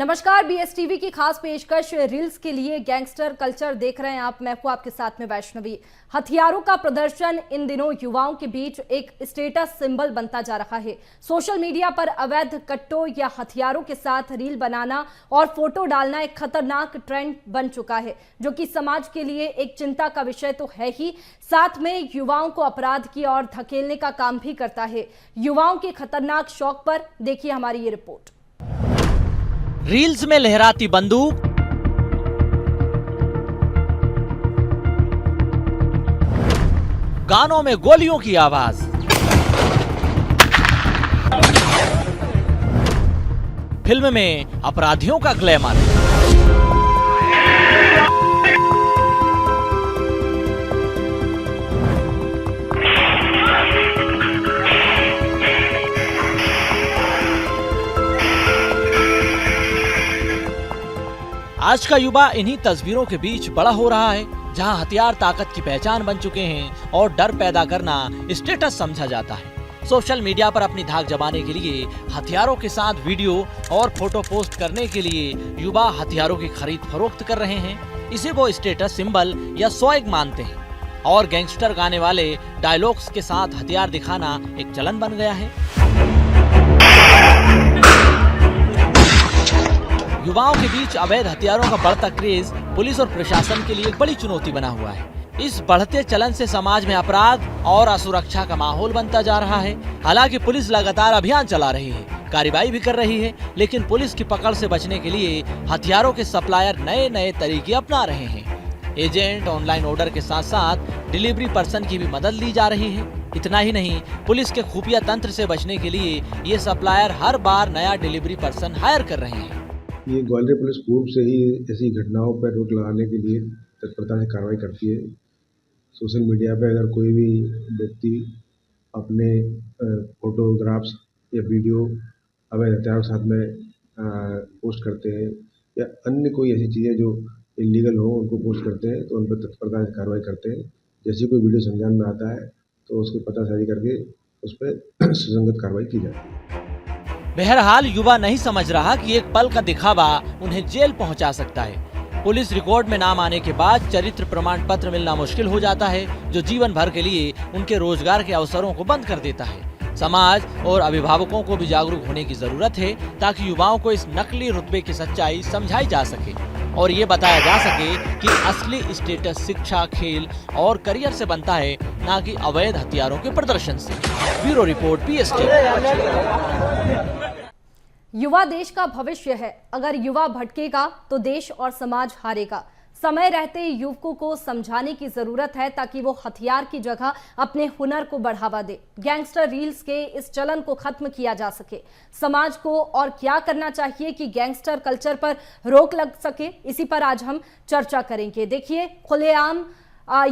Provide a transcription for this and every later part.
नमस्कार, बीएसटीवी की खास पेशकश रील्स के लिए गैंगस्टर कल्चर देख रहे हैं आप। मैं हूं आपके साथ में वैष्णवी। हथियारों का प्रदर्शन इन दिनों युवाओं के बीच एक स्टेटस सिंबल बनता जा रहा है। सोशल मीडिया पर अवैध कट्टों या हथियारों के साथ रील बनाना और फोटो डालना एक खतरनाक ट्रेंड बन चुका है, जो कि समाज के लिए एक चिंता का विषय तो है ही, साथ में युवाओं को अपराध की ओर धकेलने का काम भी करता है। युवाओं के खतरनाक शौक पर देखिए हमारी ये रिपोर्ट। रील्स में लहराती बंदूक, गानों में गोलियों की आवाज, फिल्म में अपराधियों का ग्लैमर। आज का युवा इन्हीं तस्वीरों के बीच बड़ा हो रहा है, जहां हथियार ताकत की पहचान बन चुके हैं और डर पैदा करना स्टेटस समझा जाता है। सोशल मीडिया पर अपनी धाक जमाने के लिए हथियारों के साथ वीडियो और फोटो पोस्ट करने के लिए युवा हथियारों की खरीद फरोख्त कर रहे हैं। इसे वो स्टेटस सिंबल या स्वैग मानते हैं और गैंगस्टर गाने वाले डायलॉग्स के साथ हथियार दिखाना एक चलन बन गया है। युवाओं के बीच अवैध हथियारों का बढ़ता क्रेज पुलिस और प्रशासन के लिए एक बड़ी चुनौती बना हुआ है। इस बढ़ते चलन से समाज में अपराध और असुरक्षा का माहौल बनता जा रहा है। हालांकि पुलिस लगातार अभियान चला रही है, कार्रवाई भी कर रही है, लेकिन पुलिस की पकड़ से बचने के लिए हथियारों के सप्लायर नए नए तरीके अपना रहे हैं। एजेंट, ऑनलाइन ऑर्डर के साथ साथ डिलीवरी पर्सन की भी मदद ली जा रही है। इतना ही नहीं, पुलिस के खुफिया तंत्र से बचने के लिए ये सप्लायर हर बार नया डिलीवरी पर्सन हायर कर रहे हैं। ये ग्वालियर पुलिस पूर्व से ही ऐसी घटनाओं पर रोक लगाने के लिए तत्परता से कार्रवाई करती है। सोशल मीडिया पर अगर कोई भी व्यक्ति अपने फोटोग्राफ्स या वीडियो अवैध हथियारों के साथ में पोस्ट करते हैं या अन्य कोई ऐसी चीज़ें जो इलीगल हो उनको पोस्ट करते हैं, तो उन पर तत्परता से कार्रवाई करते हैं। जैसे कोई वीडियो संज्ञान में आता है तो उसको पता जारी करके उस पर सुसंगत कार्रवाई की जाती है। बहरहाल युवा नहीं समझ रहा कि एक पल का दिखावा उन्हें जेल पहुंचा सकता है। पुलिस रिकॉर्ड में नाम आने के बाद चरित्र प्रमाण पत्र मिलना मुश्किल हो जाता है, जो जीवन भर के लिए उनके रोजगार के अवसरों को बंद कर देता है। समाज और अभिभावकों को भी जागरूक होने की जरूरत है, ताकि युवाओं को इस नकली रुतबे की सच्चाई समझाई जा सके और ये बताया जा सके कि असली स्टेटस शिक्षा, खेल और करियर से बनता है, ना कि अवैध हथियारों के प्रदर्शन से। Bureau report, BSTV. युवा देश का भविष्य है। अगर युवा भटकेगा तो देश और समाज हारेगा। समय रहते युवकों को समझाने की जरूरत है, ताकि वो हथियार की जगह अपने हुनर को बढ़ावा दे। गैंगस्टर रील्स के इस चलन को खत्म किया जा सके। समाज को और क्या करना चाहिए कि गैंगस्टर कल्चर पर रोक लग सके, इसी पर आज हम चर्चा करेंगे। देखिए, खुलेआम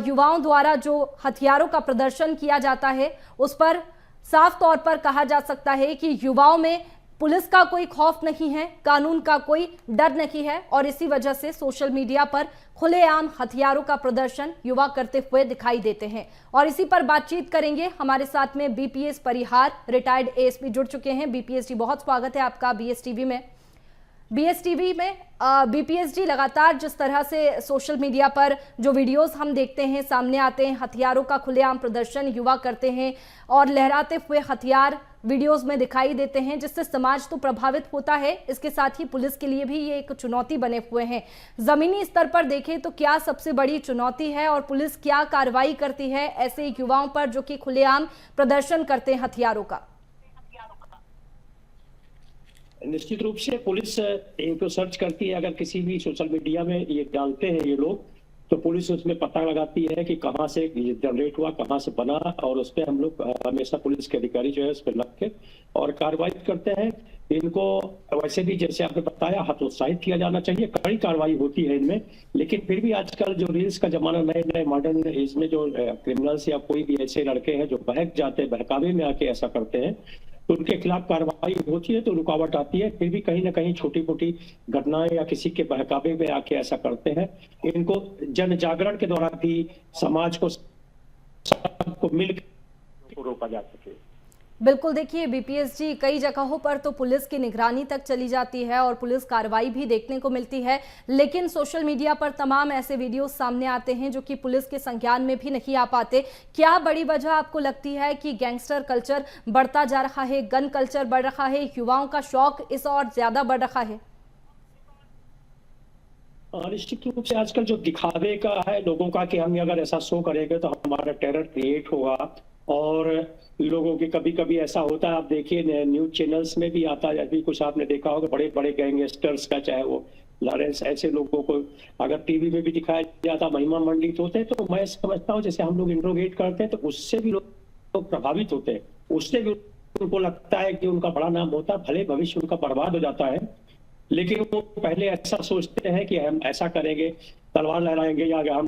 युवाओं द्वारा जो हथियारों का प्रदर्शन किया जाता है, उस पर साफ तौर पर कहा जा सकता है कि युवाओं में पुलिस का कोई खौफ नहीं है, कानून का कोई डर नहीं है, और इसी वजह से सोशल मीडिया पर खुलेआम हथियारों का प्रदर्शन युवा करते हुए दिखाई देते हैं। और इसी पर बातचीत करेंगे। हमारे साथ में बीपीएस परिहार, रिटायर्ड एएसपी जुड़ चुके हैं। बीपीएस जी, बहुत स्वागत है आपका बीएसटीवी में। बीपीएस जी, लगातार जिस तरह से सोशल मीडिया पर जो वीडियोस हम देखते हैं, सामने आते हैं, हथियारों का खुलेआम प्रदर्शन युवा करते हैं और लहराते हुए हथियार वीडियोस में दिखाई देते हैं, जिससे समाज तो प्रभावित होता है, इसके साथ ही पुलिस के लिए भी ये एक चुनौती बने हुए हैं। जमीनी स्तर पर देखें तो क्या सबसे बड़ी चुनौती है और पुलिस क्या कार्रवाई करती है ऐसे युवाओं पर जो कि खुलेआम प्रदर्शन करते हैं हथियारों का? निश्चित रूप से पुलिस इनको सर्च करती है। अगर किसी भी सोशल मीडिया में ये डालते हैं ये लोग, तो पुलिस उसमें पता लगाती है कि कहाँ से ये जनरेट हुआ, कहाँ से बना, और उस पर हम लोग हमेशा पुलिस के अधिकारी जो है उस पर लग के और कार्रवाई करते हैं। इनको वैसे भी जैसे आपने बताया हतोत्साहित किया जाना चाहिए, कड़ी कार्रवाई होती है इनमें, लेकिन फिर भी आजकल जो रील्स का जमाना, नए नए मॉडर्न, इसमें जो क्रिमिनल्स या कोई भी ऐसे लड़के हैं जो बहक जाते हैं, बहकावे में आके ऐसा करते हैं, तो उनके खिलाफ कार्रवाई होती है तो रुकावट आती है। फिर भी कहीं ना कहीं छोटी मोटी घटनाएं या किसी के बहकावे में आके ऐसा करते हैं, इनको जन जागरण के द्वारा भी समाज को सबको मिलकर रोका जा सके। बिल्कुल, देखिए बीपीएसजी कई जगहों पर तो पुलिस की निगरानी तक चली जाती है और पुलिस कार्रवाई भी देखने को मिलती है, लेकिन सोशल मीडिया पर तमाम ऐसे वीडियो सामने आते हैं जो कि पुलिस के संज्ञान में भी नहीं आ पाते। क्या बड़ी वजह आपको लगती है कि गैंगस्टर कल्चर बढ़ता जा रहा है, गन कल्चर बढ़ रहा है, युवाओं का शौक इस और ज्यादा बढ़ रहा है? निश्चित रूप से आजकल जो दिखावे का है लोगों का कि हम अगर ऐसा शो करेंगे तो हमारा टेरर क्रिएट होगा, और लोगों के कभी कभी ऐसा होता है, आप देखिए न्यूज चैनल्स में भी आता है, अभी कुछ आपने देखा होगा बड़े बड़े गैंगस्टर्स का, चाहे वो लॉरेंस, ऐसे लोगों को अगर टीवी में भी दिखाया जाता, महिमा मंडित होते हैं, तो मैं समझता हूँ जैसे हम लोग इंट्रोगेट करते हैं तो उससे भी लोग प्रभावित होते हैं, उससे भी उनको लगता है कि उनका बड़ा नाम होता है, भले भविष्य उनका बर्बाद हो जाता है, लेकिन वो पहले ऐसा सोचते हैं कि हम ऐसा करेंगे, तलवार लहराएंगे या हम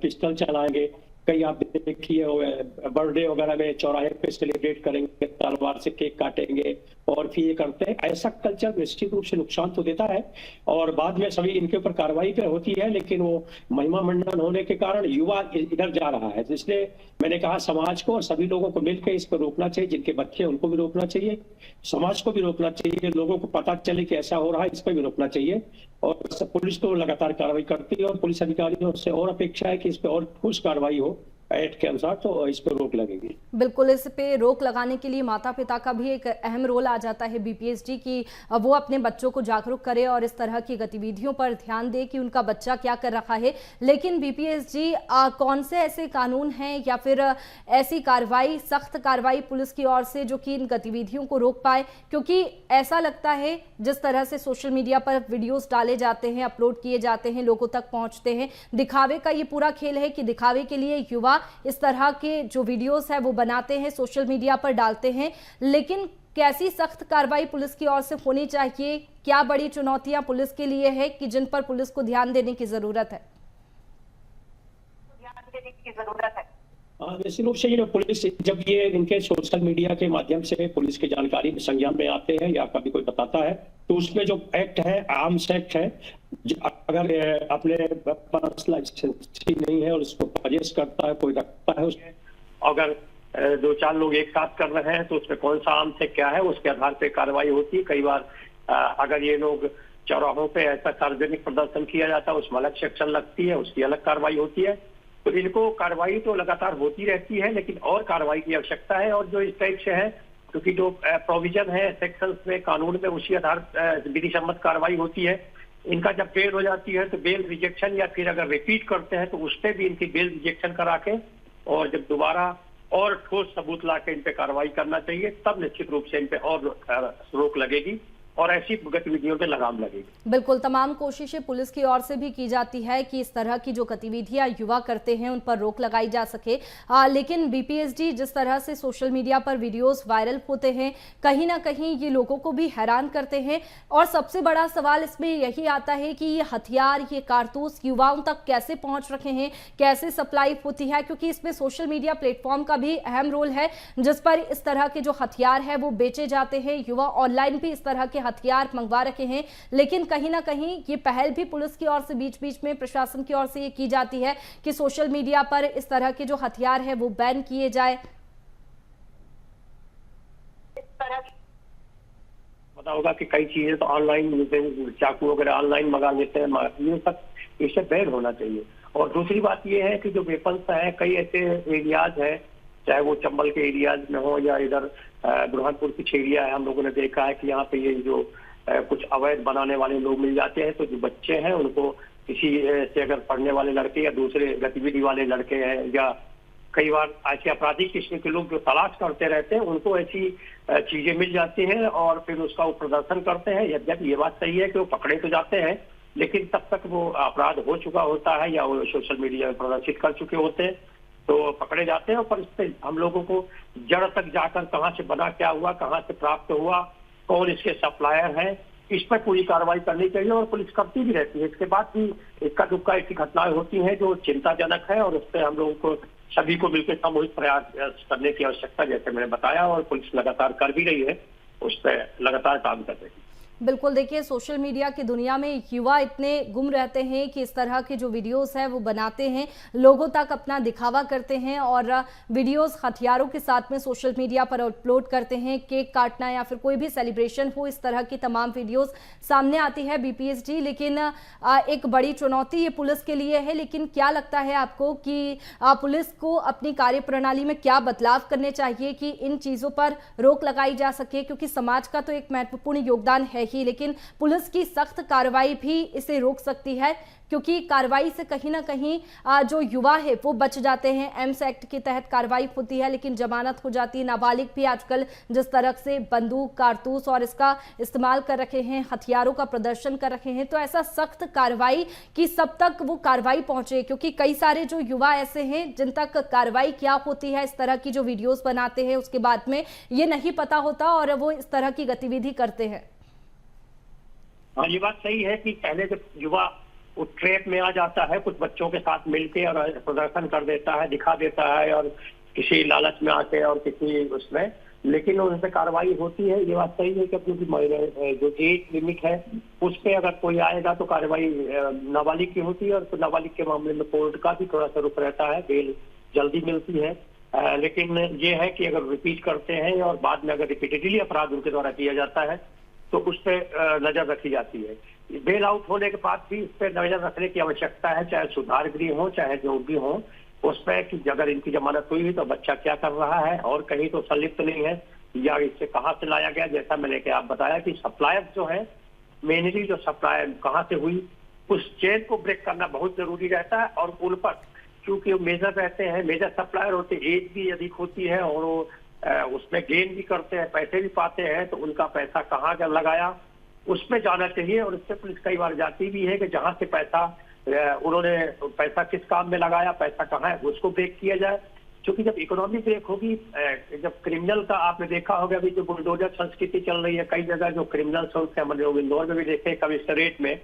पिस्टल चलाएंगे। कई आप देखिए बर्थडे वगैरह में चौराहे पे सेलिब्रेट करेंगे, तलवार से केक काटेंगे और फिर ये करते हैं। ऐसा कल्चर निश्चित रूप से नुकसान तो देता है और बाद में सभी इनके ऊपर कार्रवाई पे होती है, लेकिन वो महिमा मंडन होने के कारण युवा इधर जा रहा है। इसलिए मैंने कहा समाज को और सभी लोगों को मिलकर इस पर रोकना चाहिए, जिनके बच्चे उनको भी रोकना चाहिए, समाज को भी रोकना चाहिए, लोगों को पता चले कि ऐसा हो रहा है, इस पर भी रोकना चाहिए। और पुलिस तो लगातार कार्रवाई करती है और पुलिस अधिकारियों से और अपेक्षा है कि इस पर और ठोस कार्रवाई हो एक्ट के अनुसार, तो इस पर रोक लगेगी। बिल्कुल, इस पे रोक लगाने के लिए माता पिता का भी एक अहम रोल आ जाता है बीपीएसजी की, वो अपने बच्चों को जागरूक करे और इस तरह की गतिविधियों पर ध्यान दे कि उनका बच्चा क्या कर रहा है। लेकिन बीपीएसजी कौन से ऐसे कानून हैं या फिर ऐसी कार्रवाई, सख्त कार्रवाई पुलिस की ओर से जो कि इन गतिविधियों को रोक पाए? क्योंकि ऐसा लगता है जिस तरह से सोशल मीडिया पर वीडियोस डाले जाते हैं, अपलोड किए जाते हैं, लोगों तक पहुंचते हैं, दिखावे का ये पूरा खेल है कि दिखावे के लिए युवा इस तरह के जो वीडियोस है वो बनाते हैं, सोशल मीडिया पर डालते हैं। लेकिन कैसी सख्त कार्रवाई पुलिस की ओर से होनी चाहिए? क्या बड़ी चुनौतियां पुलिस के लिए है कि जिन पर पुलिस को ध्यान देने की जरूरत है? निश्चित रूप से ये पुलिस जब ये इनके सोशल मीडिया के माध्यम से पुलिस की जानकारी संज्ञान में आते हैं या कभी कोई बताता है, तो उसमें जो एक्ट है, आर्म्स एक्ट है, अगर अपने पास लाइसेंस नहीं है और उसको पजेस करता है, कोई रखता है, उसमें अगर 2-4 लोग एक साथ कर रहे हैं तो उसमें कौन सा आर्म्स एक्ट क्या है, उसके आधार पर कार्रवाई होती है। कई बार अगर ये लोग चौराहों पे ऐसा सार्वजनिक प्रदर्शन किया जाता है, उसमें अलग सेक्शन लगती है, उसकी अलग कार्रवाई होती है। तो इनको कार्रवाई तो लगातार होती रहती है, लेकिन और कार्रवाई की आवश्यकता है। और जो इस टाइप से है, क्योंकि जो प्रोविजन है सेक्शंस में, कानून में, उसी आधार विधि सम्मत कार्रवाई होती है। इनका जब बेल हो जाती है तो बेल रिजेक्शन, या फिर अगर रिपीट करते हैं तो उस पर भी इनकी बेल रिजेक्शन करा के और जब दोबारा और ठोस सबूत ला के इन पे कार्रवाई करना चाहिए, तब निश्चित रूप से इन पे और रोक लगेगी और ऐसी गतिविधियों पे लगाम लगेगी। बिल्कुल, तमाम कोशिशें पुलिस की ओर से भी की जाती है कि इस तरह की जो गतिविधियां युवा करते हैं उन पर रोक लगाई जा सके। लेकिन बीपीएसजी जिस तरह से सोशल मीडिया पर वीडियोस वायरल होते हैं, कहीं ना कहीं ये लोगों को भी हैरान करते हैं। और सबसे बड़ा सवाल इसमें यही आता है कि ये हथियार, ये कारतूस युवाओं तक कैसे पहुंच रखे हैं, कैसे सप्लाई होती है, क्योंकि इसमें सोशल मीडिया प्लेटफॉर्म का भी अहम रोल है जिस पर इस तरह के जो हथियार है वो बेचे जाते हैं। युवा ऑनलाइन भी इस तरह के हथियार मंगवा रखे हैं, लेकिन कहीं ना कहीं ये पहल भी पुलिस की ओर से बीच बीच में प्रशासन की ओर से ये की जाती है कि सोशल मीडिया पर इस तरह के जो हथियार है वो बैन किए जाए। पता होगा कि कई चीजें तो ऑनलाइन, चाकू वगैरह ऑनलाइन मंगा लेते हैं, ये सब इससे बैन होना चाहिए। और दूसरी बात ये है कि जो वेपन्स हैं, कई ऐसे एरियाज हैं, चाहे वो चंबल के एरियाज में हो या इधर बुरहानपुर कुछ एरिया है, हम लोगों ने देखा है कि यहाँ पे ये जो कुछ अवैध बनाने वाले लोग मिल जाते हैं, तो जो बच्चे हैं उनको किसी से अगर पढ़ने वाले लड़के या दूसरे गतिविधि वाले लड़के हैं या कई बार ऐसे आपराधिक किस्म के लोग जो तलाश करते रहते हैं, उनको ऐसी चीजें मिल जाती हैं और फिर उसका वो प्रदर्शन करते हैं। यद्यपि ये बात सही है कि वो पकड़े तो जाते हैं, लेकिन तब तक वो अपराध हो चुका होता है या वो सोशल मीडिया में प्रदर्शित कर चुके होते हैं, तो पकड़े जाते हैं। पर इस पे हम लोगों को जड़ तक जाकर कहाँ से बना, क्या हुआ, कहाँ से प्राप्त हुआ, कौन इसके सप्लायर हैं, इस पर पूरी कार्रवाई करनी चाहिए और पुलिस करती भी रहती है। इसके बाद भी इक्का दुक्का ऐसी घटनाएं होती हैं जो चिंताजनक है और उस पर हम लोगों को सभी को मिलकर सामूहिक प्रयास करने की आवश्यकता, जैसे मैंने बताया, और पुलिस लगातार कर भी रही है, उस पर लगातार काम कर रही है। बिल्कुल, देखिए सोशल मीडिया की दुनिया में युवा इतने गुम रहते हैं कि इस तरह के जो वीडियोस है वो बनाते हैं, लोगों तक अपना दिखावा करते हैं और वीडियोस हथियारों के साथ में सोशल मीडिया पर अपलोड करते हैं। केक काटना या फिर कोई भी सेलिब्रेशन हो, इस तरह की तमाम वीडियोस सामने आती है बीपीएसजी। लेकिन एक बड़ी चुनौती ये पुलिस के लिए है। लेकिन क्या लगता है आपको कि पुलिस को अपनी कार्यप्रणाली में क्या बदलाव करने चाहिए कि इन चीज़ों पर रोक लगाई जा सके? क्योंकि समाज का तो एक महत्वपूर्ण योगदान है ही, लेकिन पुलिस की सख्त कार्रवाई भी इसे रोक सकती है, क्योंकि कार्रवाई से कहीं ना कहीं जो युवा है वो बच जाते हैं। एम्स एक्ट के तहत कार्रवाई होती है लेकिन जमानत हो जाती है। नाबालिग भी आजकल जिस तरह से बंदूक, कारतूस और इसका इस्तेमाल कर रखे हैं, हथियारों का प्रदर्शन कर रखे हैं, तो ऐसा सख्त कार्रवाई कि सब तक वो कार्रवाई पहुंचे, क्योंकि कई सारे जो युवा ऐसे हैं जिन तक कार्रवाई क्या होती है, इस तरह की जो वीडियोस बनाते हैं उसके बाद में ये नहीं पता होता और वो इस तरह की गतिविधि करते हैं। हाँ, ये बात सही है कि पहले जब युवा उस ट्रैप में आ जाता है, कुछ बच्चों के साथ मिलके और प्रदर्शन कर देता है, दिखा देता है और किसी लालच में आके और किसी उसमें, लेकिन उन पर कार्रवाई होती है। ये बात सही है कि अपनी जो एज लिमिट है उस पर अगर कोई आएगा तो कार्रवाई नाबालिग की होती है और नाबालिग के मामले में कोर्ट का भी थोड़ा सा रुख रहता है, बेल जल्दी मिलती है। लेकिन ये है कि अगर रिपीट करते हैं और बाद में अगर रिपीटेडली अपराध उनके द्वारा किया जाता है तो उस पर नजर रखी जाती है। बेल आउट होने के बाद भी इस पर नजर रखने की आवश्यकता है, चाहे सुधार गृह हो चाहे जो भी हो, उसमें कि अगर इनकी जमानत हुई तो बच्चा क्या कर रहा है और कहीं तो संलिप्त नहीं है या इससे कहाँ से लाया गया। जैसा मैंने क्या आप बताया कि सप्लायर जो है, मेनली जो सप्लायर कहाँ से हुई, उस चेन को ब्रेक करना बहुत जरूरी रहता है। और उन पर क्योंकि मेजर रहते हैं, मेजर सप्लायर होते, एज भी अधिक होती है और वो उसमें गेन भी करते हैं, पैसे भी पाते हैं, तो उनका पैसा कहाँ लगाया उसमें जाना चाहिए। और इससे पुलिस कई बार जाती भी है कि जहां से पैसा उन्होंने पैसा किस काम में लगाया, पैसा कहाँ है, उसको ब्रेक किया जाए। क्योंकि जब इकोनॉमी ब्रेक होगी, जब क्रिमिनल का आपने देखा होगा अभी जो बुलडोजर संस्कृति चल रही है, कई जगह जो क्रिमिनल होते हैं, हम लोग इंदौर में भी देखे कमिश्नरेट में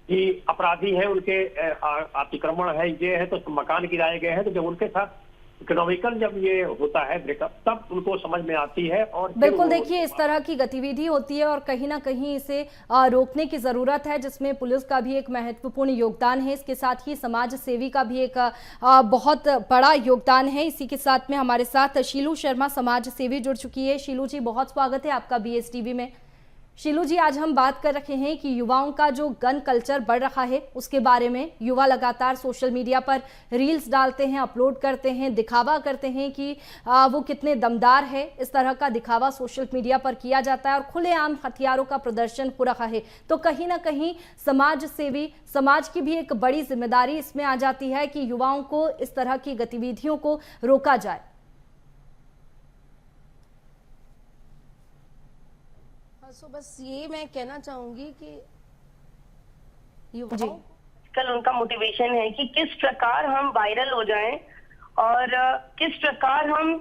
कि अपराधी है, उनके अतिक्रमण है, ये है, तो मकान गिराए गए हैं, तो जब उनके साथ इकोनॉमिकल जब ये होता है ब्रेकअप तब उनको समझ में आती है। और बिल्कुल, देखिए इस तरह की गतिविधि होती है और कहीं ना कहीं इसे रोकने की जरूरत है, जिसमें पुलिस का भी एक महत्वपूर्ण योगदान है। इसके साथ ही समाज सेवी का भी एक बहुत बड़ा योगदान है। इसी के साथ में हमारे साथ शीलू शर्मा समाज सेवी जुड़ चुकी है। शीलू जी, बहुत स्वागत है आपका BSTV में। शीलू जी, आज हम बात कर रहे हैं कि युवाओं का जो गन कल्चर बढ़ रहा है उसके बारे में। युवा लगातार सोशल मीडिया पर रील्स डालते हैं, अपलोड करते हैं, दिखावा करते हैं कि वो कितने दमदार है। इस तरह का दिखावा सोशल मीडिया पर किया जाता है और खुलेआम हथियारों का प्रदर्शन हो रहा है। तो कहीं ना कहीं समाज सेवी, समाज की भी एक बड़ी जिम्मेदारी इसमें आ जाती है कि युवाओं को इस तरह की गतिविधियों को रोका जाए। सो बस ये मैं कहना चाहूंगी कि जी, कल उनका मोटिवेशन है कि किस प्रकार हम वायरल हो जाएं और किस प्रकार हम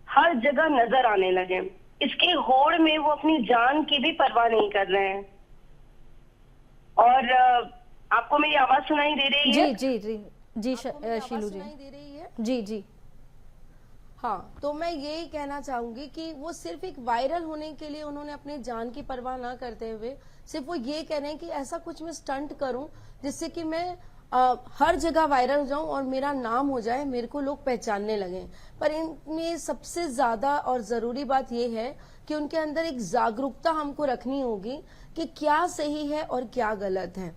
हर जगह नजर आने लगे। इसकी होड़ में वो अपनी जान की भी परवाह नहीं कर रहे हैं। और आपको मेरी आवाज सुनाई दे रही है? जी जी जी शीलू जी, दे रही है? जी जी। हाँ, तो मैं यही कहना चाहूंगी कि वो सिर्फ एक वायरल होने के लिए उन्होंने अपनी जान की परवाह ना करते हुए सिर्फ वो ये कह रहे हैं कि ऐसा कुछ मैं स्टंट करूं जिससे कि मैं हर जगह वायरल हो जाऊं और मेरा नाम हो जाए, मेरे को लोग पहचानने लगे। पर इनमें सबसे ज्यादा और जरूरी बात यह है कि उनके अंदर एक जागरूकता हमको रखनी होगी कि क्या सही है और क्या गलत है।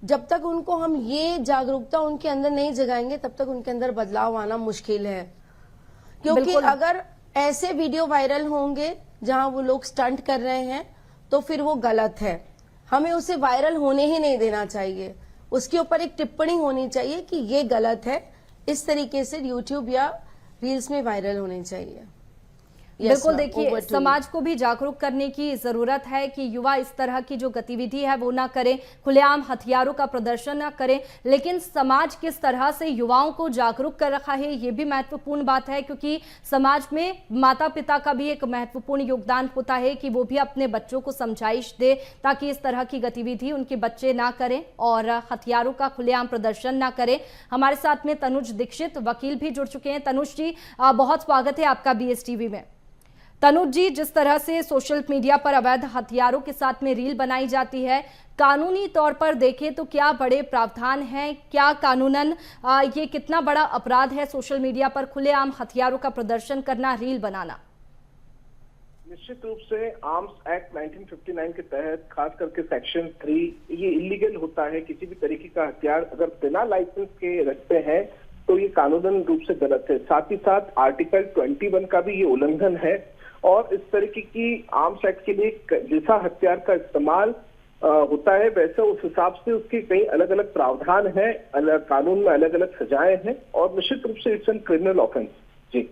जब तक उनको हम ये जागरूकता उनके अंदर नहीं जगाएंगे तब तक उनके अंदर बदलाव आना मुश्किल है। क्योंकि अगर ऐसे वीडियो वायरल होंगे जहां वो लोग स्टंट कर रहे हैं तो फिर वो गलत है। हमें उसे वायरल होने ही नहीं देना चाहिए। उसके ऊपर एक टिप्पणी होनी चाहिए कि ये गलत है। इस तरीके से यूट्यूब या रील्स में वायरल होने चाहिए। बिल्कुल, देखिए समाज को भी जागरूक करने की जरूरत है कि युवा इस तरह की जो गतिविधि है वो ना करें, खुलेआम हथियारों का प्रदर्शन ना करें। लेकिन समाज किस तरह से युवाओं को जागरूक कर रखा है ये भी महत्वपूर्ण बात है, क्योंकि समाज में माता पिता का भी एक महत्वपूर्ण योगदान होता है कि वो भी अपने बच्चों को समझाइश दे ताकि इस तरह की गतिविधि उनके बच्चे ना करें और हथियारों का खुलेआम प्रदर्शन ना करें। हमारे साथ में तनुज दीक्षित वकील भी जुड़ चुके हैं। तनुज जी, बहुत स्वागत है आपका BSTV में। तनुज जी, जिस तरह से सोशल मीडिया पर अवैध हथियारों के साथ में रील बनाई जाती है, कानूनी तौर पर देखें तो क्या बड़े प्रावधान हैं? क्या कानूनन ये कितना बड़ा अपराध है सोशल मीडिया पर खुलेआम हथियारों का प्रदर्शन करना, रील बनाना? निश्चित रूप से आर्म्स एक्ट 1959 के तहत खास करके सेक्शन 3 ये इलीगल होता है। किसी भी तरीके का हथियार अगर बिना लाइसेंस के रखते हैं तो ये कानूनन रूप से गलत है। साथ ही साथ आर्टिकल 21 का भी ये उल्लंघन है। और इस तरीके की आर्म्स एक्ट के लिए जैसा हथियार का इस्तेमाल होता है वैसे उस हिसाब से उसके कई अलग अलग प्रावधान हैं, कानून में अलग अलग सजाएं हैं और निश्चित रूप से इट्स एन क्रिमिनल ऑफेंस। जी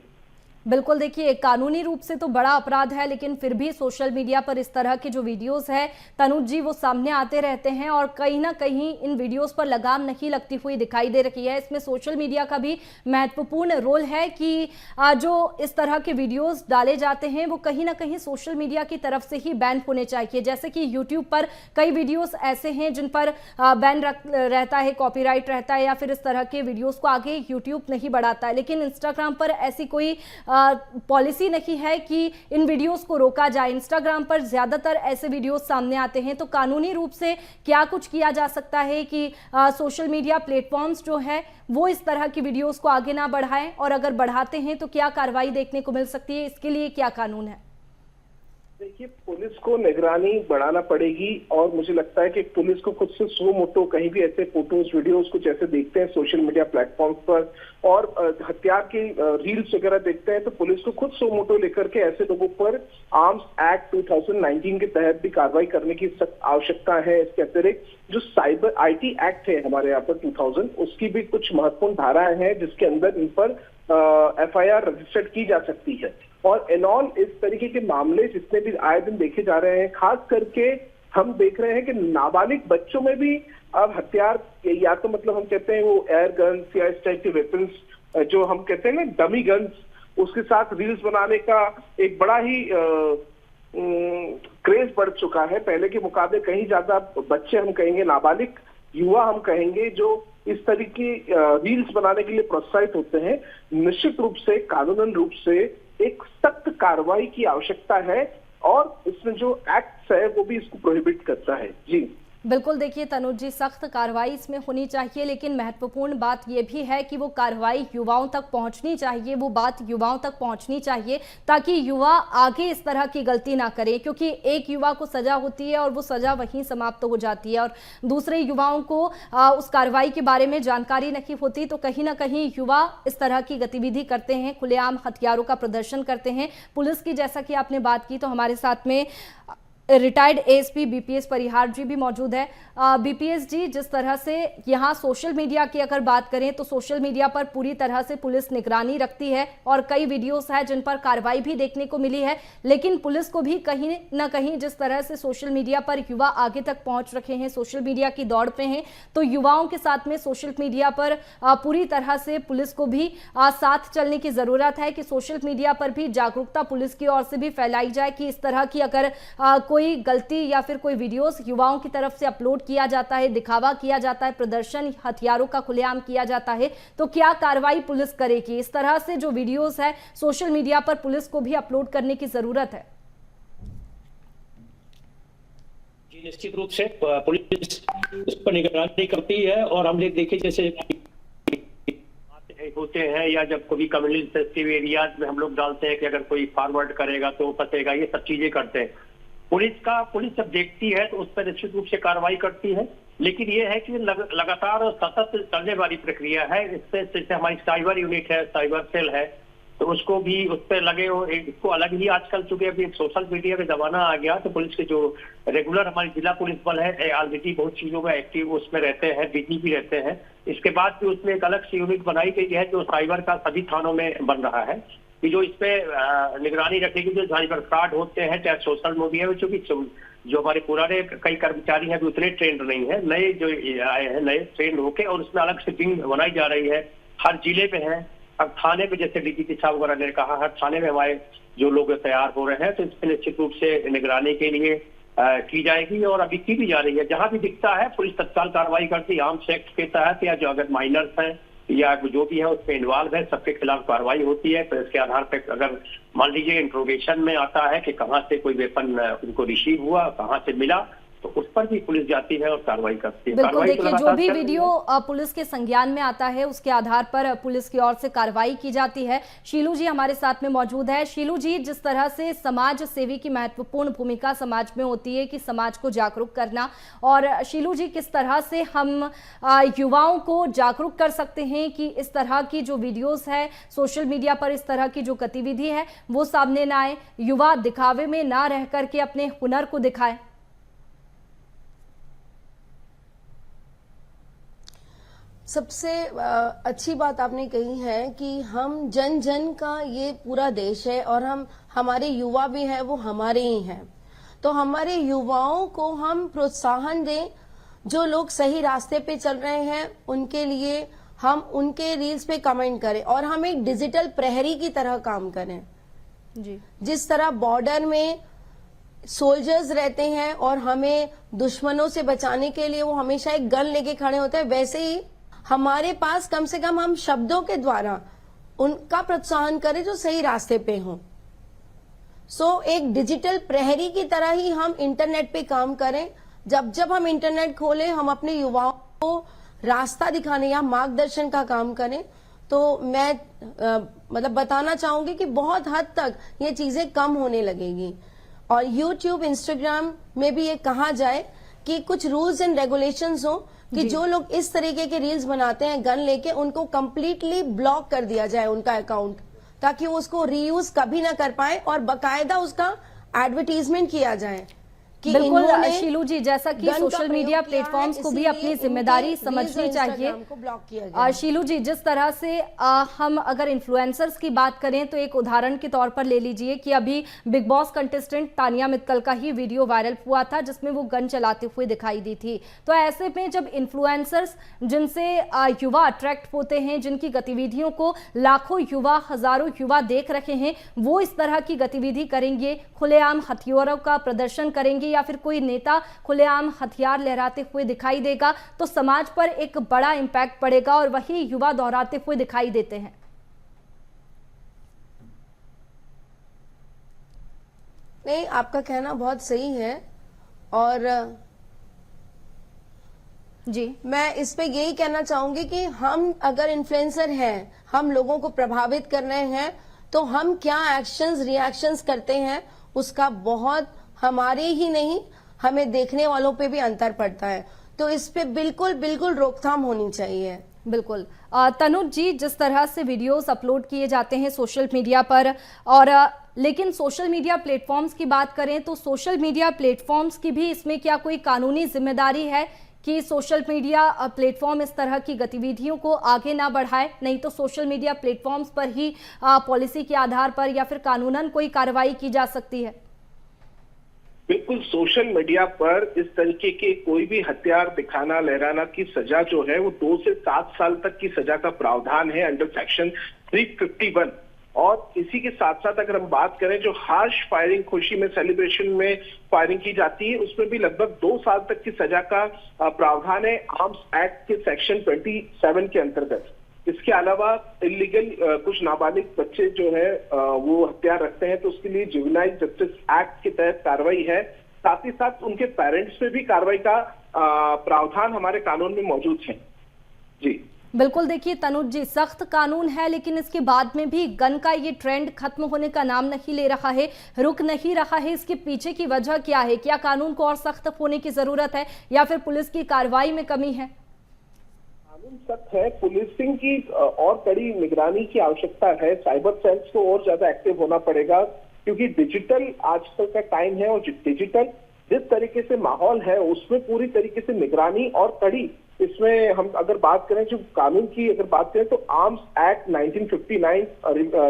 बिल्कुल, देखिए कानूनी रूप से तो बड़ा अपराध है, लेकिन फिर भी सोशल मीडिया पर इस तरह के जो वीडियोस है तनुज जी वो सामने आते रहते हैं और कहीं ना कहीं इन वीडियोस पर लगाम नहीं लगती हुई दिखाई दे रही है। इसमें सोशल मीडिया का भी महत्वपूर्ण रोल है कि जो इस तरह के वीडियोस डाले जाते हैं वो कहीं ना कहीं सोशल मीडिया की तरफ से ही बैन होने चाहिए। जैसे कि यूट्यूब पर कई वीडियोस ऐसे हैं जिन पर बैन रहता है, कॉपीराइट रहता है, या फिर इस तरह के वीडियोस को आगे यूट्यूब नहीं बढ़ाता है। लेकिन इंस्टाग्राम पर ऐसी कोई पॉलिसी नहीं है कि इन वीडियोस को रोका जाए। इंस्टाग्राम पर ज्यादातर ऐसे वीडियोस सामने आते हैं, तो कानूनी रूप से क्या कुछ किया जा सकता है कि सोशल मीडिया प्लेटफॉर्म्स जो है वो इस तरह की वीडियोस को आगे ना बढ़ाएं, और अगर बढ़ाते हैं तो क्या कार्रवाई देखने को मिल सकती है? इसके लिए क्या कानून है? देखिए, पुलिस को निगरानी बढ़ाना पड़ेगी और मुझे लगता है कि पुलिस को खुद से सो मोटो कहीं भी ऐसे फोटोज वीडियोस कुछ ऐसे देखते हैं सोशल मीडिया प्लेटफॉर्म्स पर और हथियार की रील्स वगैरह देखते हैं तो पुलिस को खुद सो मोटो लेकर के ऐसे लोगों पर आर्म्स एक्ट 2019 के तहत भी कार्रवाई करने की सख्त आवश्यकता है। इसके अतिरिक्त जो साइबर IT एक्ट है हमारे यहाँ पर 2000, उसकी भी कुछ महत्वपूर्ण धाराएं हैं जिसके अंदर इन पर FIR रजिस्टर्ड की जा सकती है। और एनऑल इस तरीके के मामले जितने भी आए दिन देखे जा रहे हैं, खास करके हम देख रहे हैं कि नाबालिग बच्चों में भी अब हथियार, या तो मतलब हम कहते हैं वो एयर गन्स या इस टाइप के वेपन्स जो हम कहते हैं ना डमी गन्स, उसके साथ रील्स बनाने का एक बड़ा ही क्रेज बढ़ चुका है। पहले के मुकाबले कहीं ज्यादा बच्चे, हम कहेंगे नाबालिग युवा, हम कहेंगे जो इस तरीके रील्स बनाने के लिए प्रोत्साहित होते हैं। निश्चित रूप से कानूनन रूप से एक सख्त कार्रवाई की आवश्यकता है और इसमें जो एक्ट है वो भी इसको प्रोहिबिट करता है। जी बिल्कुल, देखिए तनुज जी, सख्त कार्रवाई इसमें होनी चाहिए, लेकिन महत्वपूर्ण बात यह भी है कि वो कार्रवाई युवाओं तक पहुंचनी चाहिए, वो बात युवाओं तक पहुंचनी चाहिए ताकि युवा आगे इस तरह की गलती ना करे। क्योंकि एक युवा को सजा होती है और वो सजा वहीं समाप्त हो जाती है और दूसरे युवाओं को उस कार्रवाई के बारे में जानकारी नहीं होती, तो कहीं ना कहीं युवा इस तरह की गतिविधि करते हैं, खुलेआम हथियारों का प्रदर्शन करते हैं। पुलिस की जैसा कि आपने बात की, तो हमारे साथ में रिटायर्ड ASP BPS परिहार जी भी मौजूद है। BPS जी, जिस तरह से यहाँ सोशल मीडिया की अगर बात करें तो सोशल मीडिया पर पूरी तरह से पुलिस निगरानी रखती है और कई वीडियोस हैं जिन पर कार्रवाई भी देखने को मिली है, लेकिन पुलिस को भी कहीं ना कहीं जिस तरह से सोशल मीडिया पर युवा आगे तक पहुंच रखे हैं, सोशल मीडिया की दौड़ पे हैं, तो युवाओं के साथ में सोशल मीडिया पर पूरी तरह से पुलिस को भी साथ चलने की जरूरत है कि सोशल मीडिया पर भी जागरूकता पुलिस की ओर से भी फैलाई जाए कि इस तरह की अगर कोई गलती या फिर कोई वीडियोस युवाओं की तरफ से अपलोड किया जाता है, दिखावा किया जाता है, प्रदर्शन हथियारों का खुलेआम किया जाता है, तो क्या कार्रवाई पुलिस करेगी? इस तरह से जो वीडियोस है सोशल मीडिया पर पुलिस को भी अपलोड करने की जरूरत है। जी, निश्चित रूप से पुलिस इस पर निगरानी करती है और हम देखें जैसे होते हैं या जब कोई कम्युनिटी सेंसिटिव एरियाज में हम लोग डालते हैं कि अगर कोई फॉरवर्ड करेगा तो फंसेगा, ये सब चीजें करते हैं। पुलिस जब देखती है तो उस पर निश्चित रूप से कार्रवाई करती है, लेकिन ये है कि लगातार और सतत चलने वाली प्रक्रिया है। इससे जैसे हमारी साइबर यूनिट है, साइबर सेल है, तो उसको भी उस पर लगे हो, इसको अलग ही आजकल चूंकि अभी सोशल मीडिया में जमाना आ गया तो पुलिस के जो रेगुलर हमारी जिला पुलिस बल है ऑलरेडी बहुत चीजों में एक्टिव उसमें रहते हैं, बिजी भी रहते हैं। इसके बाद भी उसमें एक अलग सी यूनिट बनाई गई है जो साइबर का सभी थानों में बन रहा है कि जो इस पे निगरानी रखेगी। जो साइबर फ्रॉड होते हैं चाहे सोशल मीडिया में, चूंकि जो हमारे पुराने कई कर्मचारी हैं भी उतने ट्रेंड नहीं है, नए जो आए हैं नए ट्रेंड होके और उसमें अलग से टीम बनाई जा रही है, हर जिले में है। अब थाने में जैसे DGP साहब वगैरह ने कहा हर थाने में हमारे जो लोग तैयार हो रहे हैं, तो इसमें निश्चित रूप से निगरानी के लिए की जाएगी और अभी की भी जा रही है। जहां भी दिखता है पुलिस तत्काल कार्रवाई करती है आर्म्स एक्ट के तहत, या जो अगर माइनर्स हैं या जो भी है उसमें इन्वॉल्व है सबके खिलाफ कार्रवाई होती है। तो इसके आधार पर अगर मान लीजिए इंट्रोगेशन में आता है कि कहाँ से कोई वेपन उनको रिसीव हुआ, कहाँ से मिला, तो उस पर भी पुलिस जाती है और कार्रवाई करती है। बिल्कुल, देखिए जो भी चल रही वीडियो पुलिस के संज्ञान में आता है उसके आधार पर पुलिस की ओर से कार्रवाई की जाती है। शीलू जी हमारे साथ में मौजूद है। शीलू जी, जिस तरह से समाज सेवी की महत्वपूर्ण भूमिका समाज में होती है कि समाज को जागरूक करना, और शीलू जी किस तरह से हम युवाओं को जागरूक कर सकते हैं कि इस तरह की जो वीडियोस है सोशल मीडिया पर, इस तरह की जो गतिविधि है वो सामने ना आए, युवा दिखावे में ना रह करके अपने हुनर को दिखाए? सबसे अच्छी बात आपने कही है कि हम जन जन का ये पूरा देश है और हमारे युवा भी हैं, वो हमारे ही हैं। तो हमारे युवाओं को हम प्रोत्साहन दें, जो लोग सही रास्ते पे चल रहे हैं उनके लिए हम उनके रील्स पे कमेंट करें और हम एक डिजिटल प्रहरी की तरह काम करें जी। जिस तरह बॉर्डर में सोल्जर्स रहते हैं और हमें दुश्मनों से बचाने के लिए वो हमेशा एक गन लेके खड़े होते हैं, वैसे ही हमारे पास कम से कम हम शब्दों के द्वारा उनका प्रोत्साहन करें जो सही रास्ते पे हों। एक डिजिटल प्रहरी की तरह ही हम इंटरनेट पे काम करें। जब हम इंटरनेट खोलें, हम अपने युवाओं को रास्ता दिखाने या मार्गदर्शन का काम करें। तो मैं मतलब बताना चाहूंगी कि बहुत हद तक ये चीजें कम होने लगेगी। और YouTube, Instagram में भी ये कहा जाए कि कुछ रूल्स एंड रेगुलेशंस हो कि जो लोग इस तरीके के रील्स बनाते हैं गन लेके, उनको कंप्लीटली ब्लॉक कर दिया जाए उनका अकाउंट, ताकि वो उसको रीयूज कभी ना कर पाए और बकायदा उसका एडवर्टीजमेंट किया जाए कि बिल्कुल शीलू जी, जैसा कि सोशल मीडिया प्लेटफॉर्म्स को भी अपनी जिम्मेदारी समझनी चाहिए। शीलू जी, जिस तरह से हम अगर इन्फ्लुएंसर्स की बात करें तो एक उदाहरण के तौर पर ले लीजिए कि अभी big boss contestant Tania Mittal का ही वीडियो वायरल हुआ था जिसमें वो गन चलाते हुए दिखाई दी थी। तो ऐसे में जब इन्फ्लुएंसर्स जिनसे युवा अट्रैक्ट होते हैं, जिनकी गतिविधियों को लाखों युवा, हजारों युवा देख रहे हैं, वो इस तरह की गतिविधि करेंगे, खुलेआम हथियारों का प्रदर्शन करेंगे या फिर कोई नेता खुलेआम हथियार लहराते हुए दिखाई देगा, तो समाज पर एक बड़ा इंपैक्ट पड़ेगा और वही युवा दोहराते हुए दिखाई देते हैं। नहीं, आपका कहना बहुत सही है और जी, मैं इस पे यही कहना चाहूंगी कि हम अगर इन्फ्लुएंसर हैं, हम लोगों को प्रभावित कर रहे हैं, तो हम क्या एक्शंस, रिएक्शंस करते हैं उसका बहुत हमारे ही नहीं, हमें देखने वालों पे भी अंतर पड़ता है। तो इस पे बिल्कुल रोकथाम होनी चाहिए। बिल्कुल। तनुज जी, जिस तरह से वीडियोस अपलोड किए जाते हैं सोशल मीडिया पर, और लेकिन सोशल मीडिया प्लेटफॉर्म्स की बात करें तो सोशल मीडिया प्लेटफॉर्म्स की भी इसमें क्या कोई कानूनी जिम्मेदारी है कि सोशल मीडिया प्लेटफॉर्म इस तरह की गतिविधियों को आगे ना बढ़ाए? नहीं तो सोशल मीडिया प्लेटफॉर्म्स पर ही पॉलिसी के आधार पर या फिर कानूनन कोई कार्रवाई की जा सकती है? बिल्कुल, सोशल मीडिया पर इस तरीके के कोई भी हथियार दिखाना, लहराना की सजा जो है वो 2 से 7 साल तक की सजा का प्रावधान है अंडर सेक्शन 351। और इसी के साथ साथ अगर हम बात करें जो हार्श फायरिंग, खुशी में, सेलिब्रेशन में फायरिंग की जाती है, उसमें भी लगभग 2 साल तक की सजा का प्रावधान है आर्म्स एक्ट के सेक्शन 27 के अंतर्गत। इसके अलावा इलीगल कुछ नाबालिग बच्चे जो है वो हथियार रखते हैं तो उसके लिए जुवेनाइल जस्टिस एक्ट के तहत कार्रवाई है। साथ ही साथ उनके पेरेंट्स पे भी कार्रवाई का प्रावधान हमारे कानून में मौजूद है। जी बिल्कुल। देखिए तनुज जी, सख्त कानून है लेकिन इसके बाद में भी गन का ये ट्रेंड खत्म होने का नाम नहीं ले रहा है, रुक नहीं रहा है। इसके पीछे की वजह क्या है? क्या कानून को और सख्त होने की जरूरत है या फिर पुलिस की कार्रवाई में कमी है? कानून सख्त है, पुलिसिंग की और कड़ी निगरानी की आवश्यकता है। साइबर सेल्स को और ज्यादा एक्टिव होना पड़ेगा क्योंकि डिजिटल आजकल का टाइम है और डिजिटल जिस तरीके से माहौल है उसमें पूरी तरीके से निगरानी और कड़ी, इसमें हम अगर बात करें जो कानून की अगर बात करें तो आर्म्स एक्ट 1959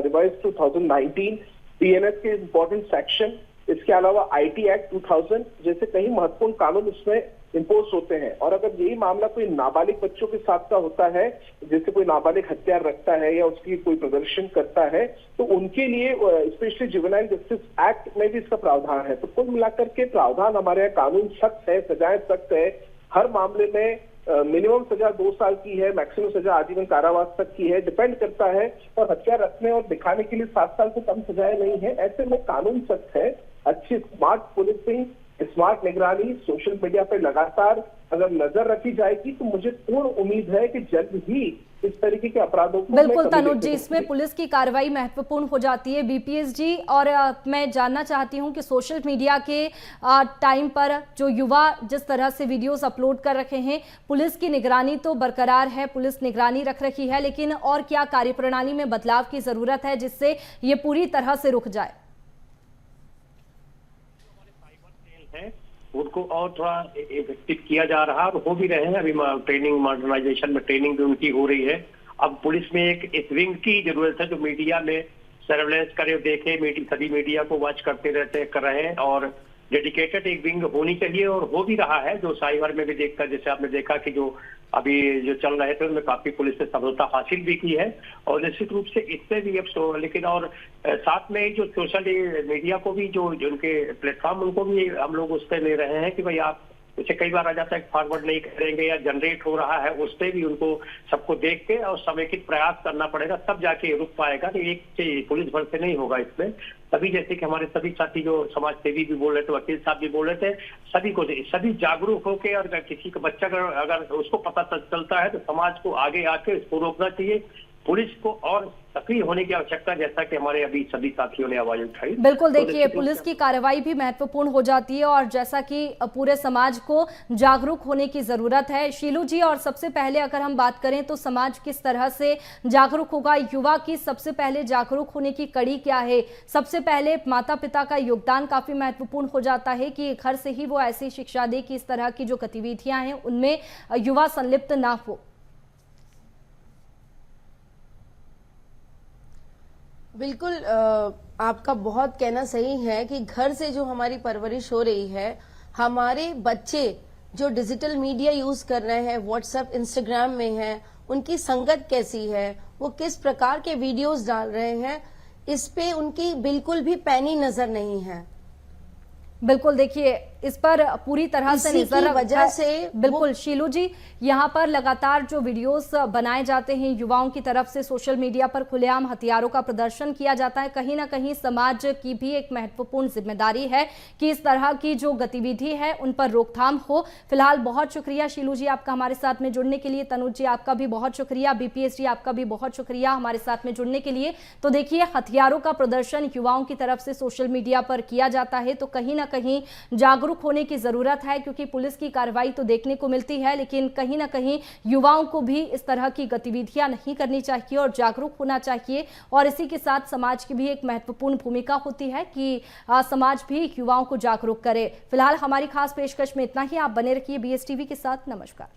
रिवाइज 2019, डीएनएस के इंपॉर्टेंट सेक्शन, इसके अलावा आईटी एक्ट 2000 जैसे कई महत्वपूर्ण कानून इसमें इम्पोज होते हैं। और अगर यही मामला कोई नाबालिग बच्चों के साथ का होता है, जैसे कोई नाबालिग हथियार रखता है या उसकी कोई प्रदर्शन करता है, तो उनके लिए स्पेशली जुवेनाइल जस्टिस एक्ट में भी इसका प्रावधान है। तो कुल मिलाकर के प्रावधान हमारे यहाँ कानून सख्त है, सजाएं सख्त है, हर मामले में मिनिमम सजा 2 साल की है, मैक्सिमम सजा आजीवन कारावास तक की है, डिपेंड करता है। और हथियार रखने और दिखाने के लिए 7 साल से कम सजाएं नहीं है। ऐसे में कानून सख्त है। अच्छी स्मार्ट पुलिसिंग, स्मार्ट निगरानी, सोशल मीडिया पे लगातार अगर नजर रखी जाएगी तो मुझे पूर्ण उम्मीद है कि जल्द ही इस तरीके के अपराधों को बिल्कुल तनुज जी, इसमें पुलिस की कार्रवाई महत्वपूर्ण हो जाती है बीपीएस जी। और मैं जानना चाहती हूं कि सोशल मीडिया के टाइम पर जो युवा जिस तरह से वीडियोस अपलोड कर रखे हैं, पुलिस की निगरानी तो बरकरार है, पुलिस निगरानी रख रखी है, लेकिन और क्या कार्यप्रणाली में बदलाव की जरूरत है जिससे ये पूरी तरह से रुक जाए? उनको और थोड़ा इफेक्टिव किया जा रहा है और हो भी रहे हैं। अभी ट्रेनिंग, मॉडर्नाइजेशन में ट्रेनिंग भी उनकी हो रही है। अब पुलिस में एक विंग की जरूरत है जो मीडिया में सर्वेलेंस करे, देखे, सभी मीडिया को वॉच करते कर रहे हैं और डेडिकेटेड एक विंग होनी चाहिए और हो भी रहा है। जो साइबर में भी देखकर, जैसे आपने देखा कि जो अभी जो चल रहे थे उनमें काफी पुलिस ने सफलता हासिल भी की है और निश्चित रूप से इससे भी अब लेकिन और साथ में जो सोशल मीडिया को भी जो उनके प्लेटफॉर्म उनको भी हम लोग उस पर ले रहे हैं कि भाई आप जैसे कई बार आ जाता है फॉरवर्ड नहीं करेंगे या जनरेट हो रहा है, उस पर भी उनको सबको देख के और समेकित प्रयास करना पड़ेगा, तब जाके रुक पाएगा। तो एक पुलिस भर से नहीं होगा इसमें। तभी जैसे कि हमारे सभी साथी जो समाज सेवी भी बोल रहे थे, वकील साहब भी बोल रहे थे, सभी जागरूक होके और किसी का बच्चा अगर उसको पता चलता है तो समाज को आगे आके इसको रोकना चाहिए। पुलिस को और सक्रिय होने की आवश्यकता, जैसा कि हमारे अभी सभी साथियों ने आवाज उठाई। बिल्कुल, देखिए पुलिस की कार्रवाई भी महत्वपूर्ण हो जाती है और जैसा कि पूरे समाज को जागरूक होने की जरूरत है। शीलू जी, और सबसे पहले अगर हम बात करें तो समाज किस तरह से जागरूक होगा? युवा की सबसे पहले जागरूक होने की कड़ी क्या है? सबसे पहले माता पिता का योगदान काफी महत्वपूर्ण हो जाता है कि घर से ही वो ऐसी शिक्षा दे कि इस तरह की जो गतिविधियां हैं उनमें युवा संलिप्त ना हो। बिल्कुल, आपका बहुत कहना सही है कि घर से जो हमारी परवरिश हो रही है, हमारे बच्चे जो डिजिटल मीडिया यूज कर रहे हैं, व्हाट्सएप, इंस्टाग्राम में हैं, उनकी संगत कैसी है, वो किस प्रकार के वीडियोस डाल रहे हैं, इस पे उनकी बिल्कुल भी पैनी नजर नहीं है। बिल्कुल, देखिए इस पर पूरी तरह से नजर वजह से बिल्कुल शीलू जी, यहाँ पर लगातार जो वीडियोस बनाए जाते हैं युवाओं की तरफ से, सोशल मीडिया पर खुलेआम हथियारों का प्रदर्शन किया जाता है, कहीं ना कहीं समाज की भी एक महत्वपूर्ण जिम्मेदारी है कि इस तरह की जो गतिविधि है उन पर रोकथाम हो। फिलहाल बहुत शुक्रिया शीलू जी आपका हमारे साथ में जुड़ने के लिए। तनुज जी आपका भी बहुत शुक्रिया, बीपीएस जी आपका भी बहुत शुक्रिया हमारे साथ में जुड़ने के लिए। तो देखिए, हथियारों का प्रदर्शन युवाओं की तरफ से सोशल मीडिया पर किया जाता है तो कहीं ना कहीं जागरूक होने की जरूरत है, क्योंकि पुलिस की कार्रवाई तो देखने को मिलती है लेकिन कहीं ना कहीं युवाओं को भी इस तरह की गतिविधियां नहीं करनी चाहिए और जागरूक होना चाहिए। और इसी के साथ समाज की भी एक महत्वपूर्ण भूमिका होती है कि समाज भी युवाओं को जागरूक करे। फिलहाल हमारी खास पेशकश में इतना ही। आप बने रखिए BSTV के साथ। नमस्कार।